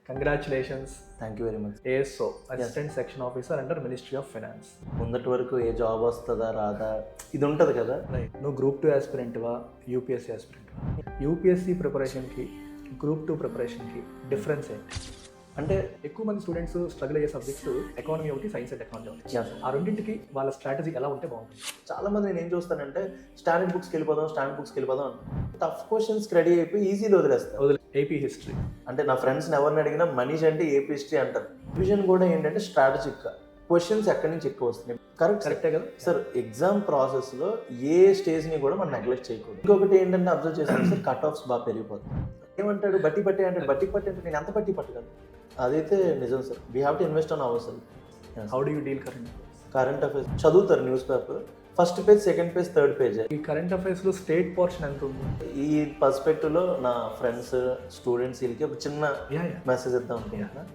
Congratulations. Thank you very much. ASO, assistant section officer under ministry of finance. ముందటి వరకు ఏ job వస్తుందా రాదా ఇది ఉంటుంది కదా. రైట్. నువ్వు గ్రూప్ 2 ఆస్పిరెంట్వా, యూపీఎస్సీ ఆస్పిరెంట్వా? యూపీఎస్సీ ప్రిపరేషన్కి గ్రూప్ 2 ప్రిపరేషన్కి డిఫరెన్స్ ఏంటి? అంటే ఎక్కువ మంది స్టూడెంట్స్ స్ట్రగుల్ అయ్యే సబ్జెక్ట్స్ ఎకానమీ ఒకటి, సైన్స్ అండ్ టెక్నాలజీ ఒకటి. Yes. ఆ రెండింటికి వాళ్ళ స్ట్రాటజీ ఎలా ఉంటే బాగుంటుంది? చాలా మంది నేను ఏం చూస్తానంటే స్టాండర్డ్ బుక్స్కి వెళ్ళిపోదాం టఫ్ క్వశ్చన్స్కి రెడీ అయిపోయి ఈజీలో వదిలేస్తారు. ఏపీ హిస్టరీ అంటే నా ఫ్రెండ్స్ని ఎవరిని అడిగినా మనీష్ అంటే ఏపీ హిస్టరీ అంటారు. విజన్ కూడా ఏంటంటే స్ట్రాటజిక్గా క్వశ్చన్స్ ఎక్కడి నుంచి ఎక్కువ వస్తున్నాయి. కరెక్టే కదా సార్. ఎగ్జామ్ ప్రాసెస్లో ఏ స్టేజ్ని కూడా మనం నెగ్లెక్ట్ చేయకూడదు. ఇంకొకటి ఏంటంటే అబ్జర్వ్ చేస్తాను సార్, కట్ ఆఫ్స్ బాగా పెరిగిపోతుంది. ఏమంటాడు బట్టి పట్టే అంటాడు, బట్టి పట్టి అంటే నేను ఎంత బట్టి పట్టగలను? అదైతే నిజం sir. We have to invest on our self. How do you deal current affairs చదువుతారు, newspaper first page, second page, third page. ఈ కరెంట్ అఫైర్స్లో స్టేట్ పోర్షన్ ఎంత ఉంది? ఈ పర్స్పెక్టివ్లో నా ఫ్రెండ్స్ స్టూడెంట్స్ వీళ్ళకి ఒక చిన్న మెసేజ్ ఇద్దాం అనుకుంటున్నా.